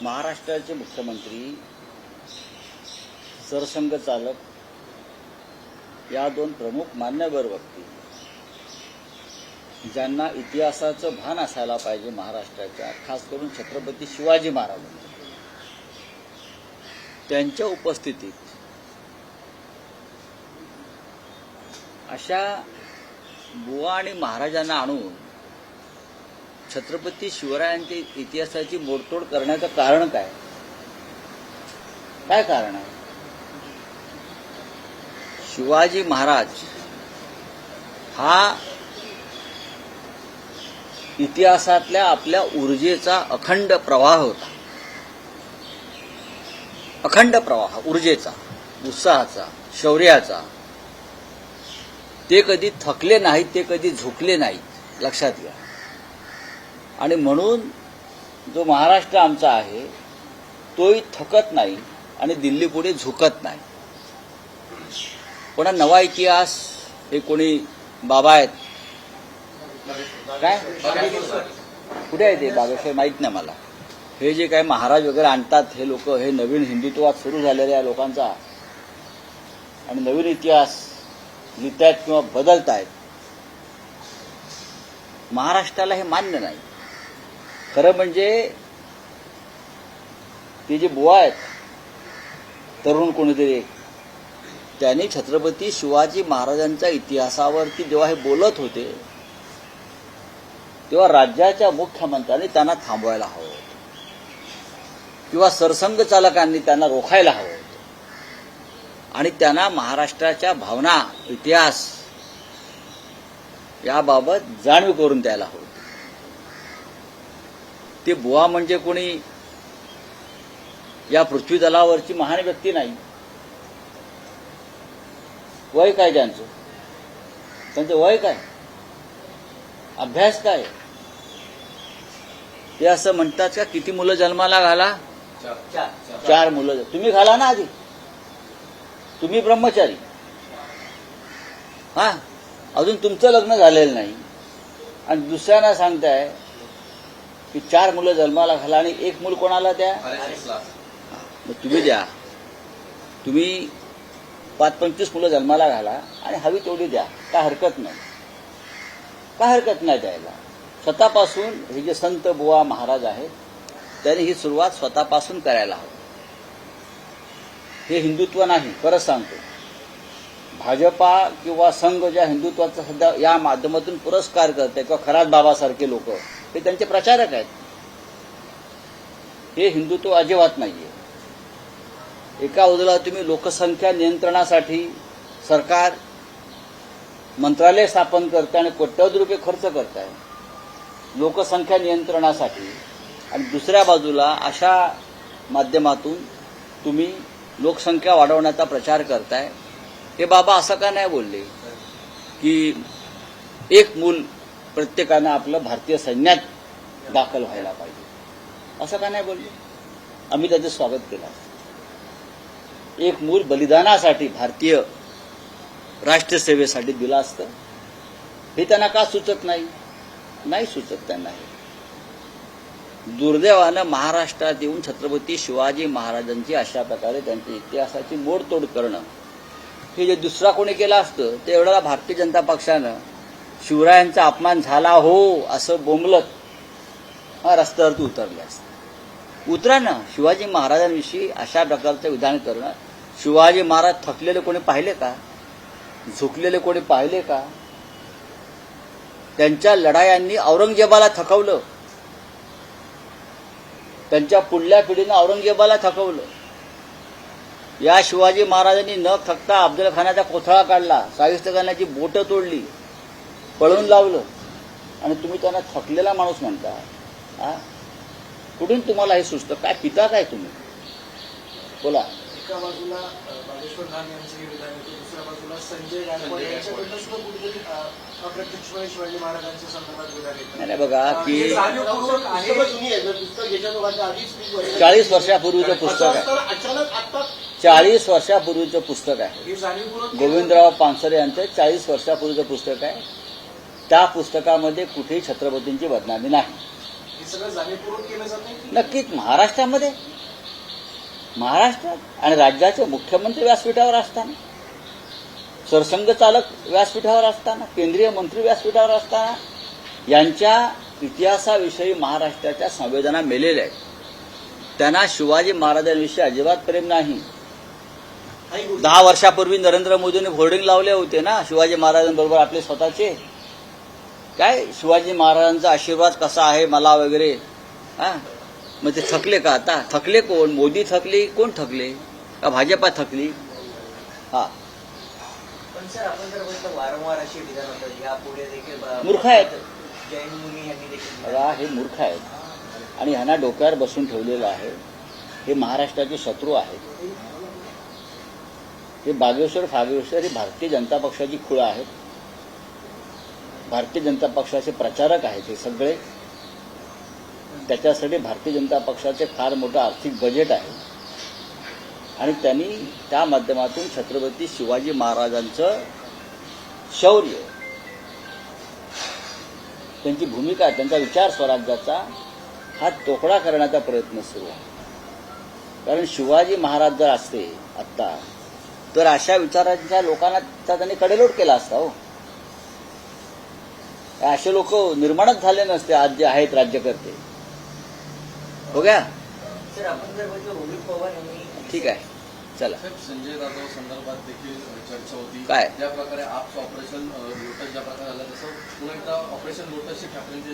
महाराष्ट्राचे मुख्यमंत्री, सरसंघचालक या दोन प्रमुख मान्यवर व्यक्ती ज्यांना इतिहासाचं भान असायला पाहिजे महाराष्ट्राच्या, खास करून छत्रपती शिवाजी महाराज, त्यांच्या उपस्थितीत अशा बुवा आणि महाराजांना आणून छत्रपती शिवरायांच्या इतिहासाची मोडतोड करण्याचं कारण काय? काय कारण आहे? शिवाजी महाराज हा इतिहासातल्या आपल्या ऊर्जेचा अखंड प्रवाह होता. अखंड प्रवाह ऊर्जेचा, उत्साहाचा, शौर्याचा. ते कधी थकले नाहीत, ते कधी झुकले नाहीत, लक्षात घ्या. आणि म्हणून जो महाराष्ट्र आमचा आहे तोही थकत नाही आणि दिल्ली पुढे झुकत नाही. कोणा नवा इतिहास, हे कोणी बाबा आहेत काय, कुठे आहे ते बाबासाहेब माहित नाही मला. हे जे काय महाराज वगैरे आणतात हे लोक, हे नवीन हिंदुत्वात सुरू झालेल्या लोकांचा आणि नवीन इतिहास लिहितायत किंवा बदलतायत. महाराष्ट्राला हे मान्य नाही. खरं म्हणजे ते जे बुवा आहेत, तरुण कोणीतरी, त्यांनी छत्रपती शिवाजी महाराजांच्या इतिहासावरती जेव्हा हे बोलत होते तेव्हा राज्याच्या मुख्यमंत्र्यांनी त्यांना थांबवायला हवं होतं किंवा सरसंघ चालकांनी त्यांना रोखायला हवं होतं आणि त्यांना महाराष्ट्राच्या भावना, इतिहास याबाबत जाणीव करून द्यायला हवं. ते बुवा म्हणजे कोणी या पृथ्वी तलावरची महान व्यक्ती नाही. वय काय त्यांचं वय काय, अभ्यास काय? ते असं म्हणतात का किती मुलं जन्माला घाला? 4 मुलं. तुम्ही घाला ना आधी, तुम्ही ब्रह्मचारी. हा, अजून तुमचं लग्न झालेलं नाही आणि दुसऱ्यांना सांगताय की 4 मुलं जन्माला घाला आणि 1 मूल कोणाला द्या? मग तुम्ही द्या. तुम्ही 25 मुलं जन्माला घाला आणि हवी तेवढी द्या, काय हरकत नाही. काय हरकत नाही द्यायला. स्वतःपासून हे जे संत बुवा महाराज आहेत त्यांनी ही सुरुवात स्वतःपासून करायला हवी. हे हिंदुत्व नाही, खरंच सांगतो. भाजपा किंवा संघ ज्या हिंदुत्वाचा सध्या या माध्यमातून पुरस्कार करते किंवा खरात बाबासारखे लोक, हे त्यांचे प्रचारक आहेत. हे हिंदुत्व अजिबात नाहीये. एका बाजूला तुम्ही लोकसंख्या नियंत्रणासाठी सरकार मंत्रालय स्थापन करताय आणि कोट्यवधी रुपये खर्च करताय लोकसंख्या नियंत्रणासाठी, आणि दुसऱ्या बाजूला अशा माध्यमातून तुम्ही लोकसंख्या वाढवण्याचा प्रचार करताय. हे बाबा असं का नाही बोलले की 1 मूल प्रत्येकानं आपलं भारतीय सैन्यात दाखल व्हायला पाहिजे? असं का नाही बोलले? आम्ही त्याचं स्वागत केलं. 1 मूल बलिदानासाठी, भारतीय राष्ट्रसेवेसाठी दिलं असतं. हे त्यांना का सुचत नाही? नाही सुचत त्यांना. हे दुर्दैवानं महाराष्ट्रात येऊन छत्रपती शिवाजी महाराजांची अशा प्रकारे त्यांच्या इतिहासाची मोडतोड करणं, हे जे दुसरा कोणी केलं असतं ते एवढ्याला भारतीय जनता पक्षानं शिवरायांचा अपमान झाला हो असं बोंबलत रस्त्यावरती उतरले असते. उतरा ना. शिवाजी महाराजांविषयी अशा प्रकारचं विधान करणं. शिवाजी महाराज थकलेले कोणी पाहिले का? झुकलेले कोणी पाहिले का? त्यांच्या लढायांनी औरंगजेबाला थकवलं. त्यांच्या पुढल्या पिढीनं औरंगजेबाला थकवलं. या शिवाजी महाराजांनी न थकता अफजलखानाचा कोथळा काढला, शाहिस्तेखानाची बोटं तोडली, पळून लावलं, आणि तुम्ही त्यांना थकलेला माणूस म्हणता. कुठून तुम्हाला हे सुचतं? काय पिता काय तुम्ही? बोला. एका बाजूला बागेश्वर नाग यांचं हे विधान होतं, दुसऱ्या बाजूला संजय गायकवाड यांच्याकडनं सुद्धा कुठेतरी अप्रत्यक्षपणे शिवाजी महाराजांच्या संदर्भात विधान येतं. नाही बघा की 40 वर्षापूर्वीचं पुस्तक आहे. 40 वर्षापूर्वीचं पुस्तक आहे. गोविंदराव पानसरे यांचं 40 वर्षापूर्वीचं पुस्तक आहे. त्या पुस्तकामध्ये कुठेही छत्रपतींची बदनामी नाही. हे सगळं जाणीवपूर्वक केलं जातं की नक्कीच महाराष्ट्रामध्ये, महाराष्ट्रात आणि राज्याचे मुख्यमंत्री व्यासपीठावर असताना, सरसंघचालक व्यासपीठावर असताना, केंद्रीय मंत्री व्यासपीठावर असताना यांच्या इतिहासाविषयी महाराष्ट्राच्या संवेदना मेलेल्या आहेत. त्यांना शिवाजी महाराजांविषयी अजिबात प्रेम नाही. 10 वर्षापूर्वी नरेंद्र मोदींनी होर्डिंग लावले होते ना शिवाजी महाराजांबरोबर आपले स्वतःचे. काय शिवाजी महाराजांचा आशीर्वाद कसा आहे मला वगैरे. मग ते थकले का आता? थकले कोण? मोदी थकले? कोण थकले? का भाजपा थकली? पण सर आपण जर बघितलं वारंवार अशी विधान होतात यापुढे देखील मूर्ख आहेत. जैन मुनी यांनी देखील बघा, हे मूर्ख आहेत आणि ह्यांना डोक्यावर बसून ठेवलेलं आहे. हे महाराष्ट्राचे शत्रू आहेत. हे बागेश्वर फागेश्वर ही भारतीय जनता पक्षाची खुळं आहेत. भारतीय जनता पक्षाचे प्रचारक आहेत हे सगळे. त्याच्यासाठी भारतीय जनता पक्षाचे फार मोठं आर्थिक बजेट आहे आणि त्यांनी त्या माध्यमातून छत्रपती शिवाजी महाराजांचं शौर्य, त्यांची भूमिका, त्यांचा विचार स्वराज्याचा हा तोकडा करण्याचा प्रयत्न सुरू आहे. कारण शिवाजी महाराज जर असते आत्ता तर अशा विचारांच्या लोकांना त्यांनी कडेलोट केला असता. हो, असे लोक निर्माणच झाले नसते आज जे आहेत राज्यकर्ते. हो गया. सर आपण जर बघितलं रोहित पवार यांनी ठीक आहे, चला. संजय जाधव संदर्भात देखील चर्चा होती. काय? ज्या प्रकारे आपचं ऑपरेशन लोटस ज्या प्रकारे झालं तसं पुन्हा एकदा ऑपरेशन लोटसची ठाकरेंची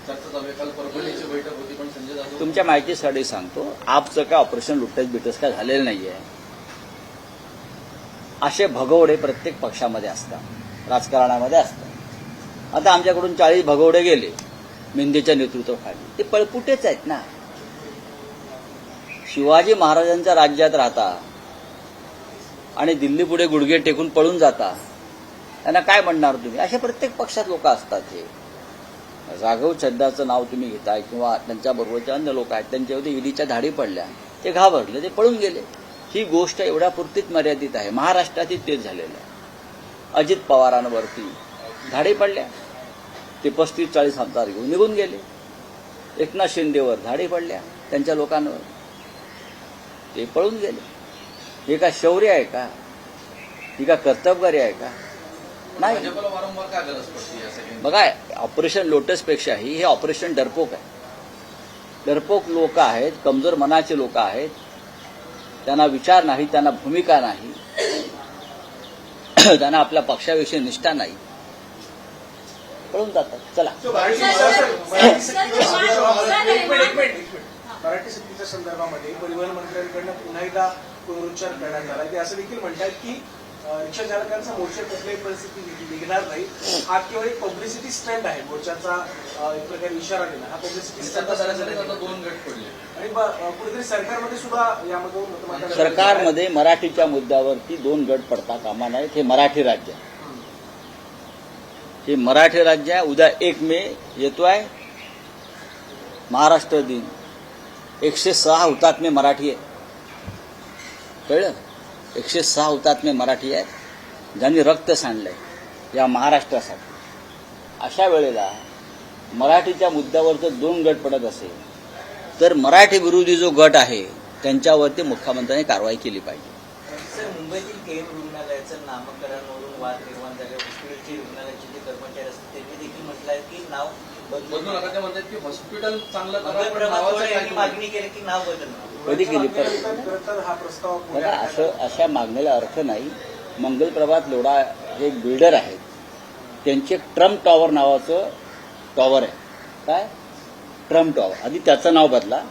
चर्चा चालू आहे. काल परभणीची बैठक होती पण संजय जाधव. तुमच्या माहितीसाठी सांगतो, आपचं काय ऑपरेशन लुटस बिटस काय झालेलं नाहीये. असे भगवडे प्रत्येक पक्षामध्ये असतात, राजकारणामध्ये असतात. आता आमच्याकडून 40 भगवडे गेले मेंदेच्या नेतृत्वाखाली. ते पळपुटेच आहेत ना. शिवाजी महाराजांच्या राज्यात राहता आणि दिल्ली पुढे गुडघे टेकून पळून जाता, त्यांना काय म्हणणार तुम्ही? असे प्रत्येक पक्षात लोक असतात. हे राघव चड्डाचं नाव तुम्ही घेताय किंवा त्यांच्याबरोबरचे अन्य लोक आहेत, त्यांच्यावरती ईडीच्या धाडी पडल्या, ते घाबरले, ते पळून गेले. ही गोष्ट एवढ्या पुरतीच मर्यादित आहे. महाराष्ट्रातही तेच झालेलं आहे. अजित पवारांवरती धाडी पडल्या, ते 35-40 आमदार घेऊन निघून गेले. एकनाथ शिंदेवर धाडी पडल्या त्यांच्या लोकांवर, ते पळून गेले. हे का शौर्य आहे का? ही का कर्तबगारी आहे का? नाही. भाजपला वारंवार काय गरज पडते या सगळ्यांची? बघा, ऑपरेशन लोटसपेक्षाही हे ऑपरेशन डरपोक आहे. डरपोक लोक आहेत, कमजोर मनाचे लोक आहेत. त्यांना विचार नाही, त्यांना भूमिका नाही, त्यांना आपल्या पक्षाविषयी निष्ठा नाही, पळून जातात. चला. मराठी सक्तीच्या संदर्भामध्ये परिवहन मंत्र्यांकडनं पुन्हा एकदा पुनरुच्चार करण्यात आला. ते असं देखील म्हणतात की रिक्षा चालकांचा मोर्चा कुठल्याही परिस्थितीत निघणार नाही. हा केवळ एक पब्लिसिटी स्टंट आहे. मोर्चाचा एक प्रकारे इशारा देणं हा पब्लिसिटी स्टंट आता 2 गट पडले आणि कुठेतरी सरकारमध्ये सुद्धा यामध्ये सरकारमध्ये मराठीच्या मुद्द्यावरती 2 गट पडता कामा नाहीत. हे मराठी राज्य आहे. हे मराठी राज्य आहे. उद्या 1 मे येतोय, महाराष्ट्र दिन. 106 हुतात्मे मराठी आहे. कळलं? 106 हुतात्मे मराठी आहेत ज्यांनी रक्त सांडलंय या महाराष्ट्रासाठी. अशा वेळेला मराठीच्या मुद्द्यावर जर 2 गट पडत असेल तर मराठी विरोधी जो गट आहे त्यांच्यावरती मुख्यमंत्र्यांनी कारवाई केली पाहिजे. सर मुंबईतील केम रुग्णालयाचं नामकरणावरून वाद निर्माण झाले. हॉस्पिटलचे रुग्णालयाचे जे कर्मचारी असतात त्यांनी देखील म्हटलं आहे की नाव बदलू नका. ते म्हणतात की हॉस्पिटल चांगलं करा, मंगल पण प्रभात नावाचं यांनी काय मागणी केली की नाव बदलणं. कधी केली तर हा प्रस्ताव बघा, अशा मागणीला अर्थ नाही. मंगल प्रभात लोढा हे बिल्डर आहेत, त्यांचे ट्रम्प टॉवर नावाचं टॉवर आहे. काय? Trump tower. आधी त्याचं नाव बदला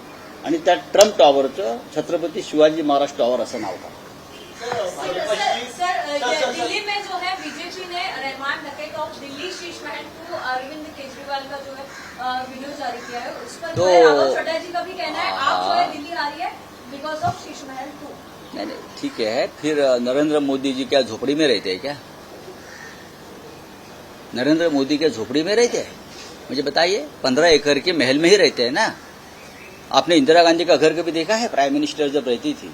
आणि त्या ट्रम्प टॉवरचं छत्रपती शिवाजी महाराज टॉवर असं नाव करा. सर, दिल्ली में जो है बीजेपी ने रहमान नकेट ऑफ दिल्ली शीश महल टू अरविंद केजरीवाल का जो है वीडियो जारी किया है. उस पर जो है राघव चड्डा जी का भी कहना है आप जो है दिल्ली आ रही है because of Sheesh Mahal to. नहीं नहीं, ठीक है. फिर नरेंद्र मोदी जी क्या झोपड़ी में रहते हैं क्या? नरेंद्र मोदी क्या झोपड़ी में रहते हैं? मुझे बताइए. 15 एकड़ के महल में ही रहते हैं ना. आपने इंदिरा गांधी का घर कभी देखा है? प्राइम मिनिस्टर जब रहती थी,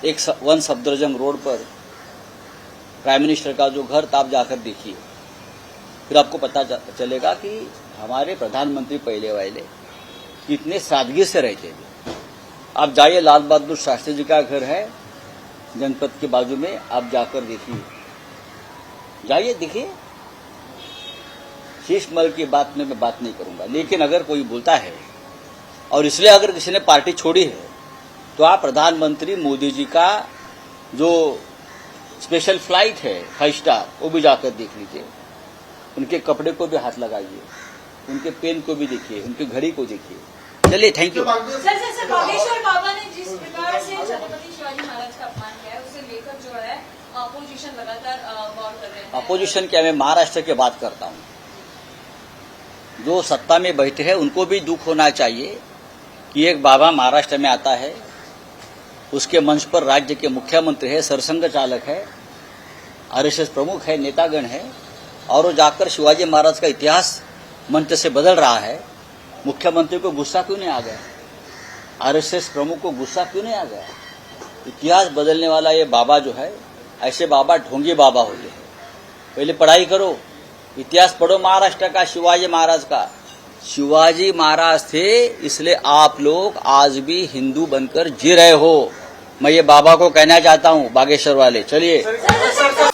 एक 1 सफदरजंग रोड पर प्राइम मिनिस्टर का जो घर था, आप जाकर देखिए, फिर आपको पता चलेगा कि हमारे प्रधानमंत्री पहले वाले कितने सादगी से रहते थे। आप जाइए, लाल बहादुर शास्त्री जी का घर है जनपद के बाजू में, आप जाकर देखिए, जाइए देखिए। शीश महल की बात में मैं बात नहीं करूंगा, लेकिन अगर कोई बोलता है और इसलिए अगर किसी ने पार्टी छोड़ी है तो आप प्रधानमंत्री मोदी जी का जो स्पेशल फ्लाइट है 5 स्टार, वो भी जाकर देख लीजिए। उनके कपड़े को भी हाथ लगाइए, उनके पेन को भी देखिए, उनकी घड़ी को देखिए। चलिए, थैंक यू। सर बागेश्वर बाबा ने जिस प्रकार से छत्रपति शिवाजी महाराज का अपमान किया है, उसे लेकर जो है अपोजिशन लगातार गौर कर रहे हैं। अपोजिशन क्या, मैं महाराष्ट्र की बात करता हूं। जो सत्ता में बैठे हैं उनको भी दुख होना चाहिए कि एक बाबा महाराष्ट्र में आता है, उसके मंच पर राज्य के मुख्यमंत्री है, सरसंघ चालक है, आरएसएस प्रमुख है, नेतागण है, और वो जाकर शिवाजी महाराज का इतिहास मंच से बदल रहा है। मुख्यमंत्री को गुस्सा क्यों नहीं आ गया? आरएसएस प्रमुख को गुस्सा क्यों नहीं आ गया? इतिहास बदलने वाला ये बाबा जो है, ऐसे बाबा ढोंगी बाबा होते हैं। पहले पढ़ाई करो, इतिहास पढ़ो महाराष्ट्र का, शिवाजी महाराज का। शिवाजी महाराज थे, इसलिए आप लोग आज भी हिंदू बनकर जी रहे हो। मैं ये बाबा को कहना चाहता हूं, बागेश्वर वाले। चलिए। सर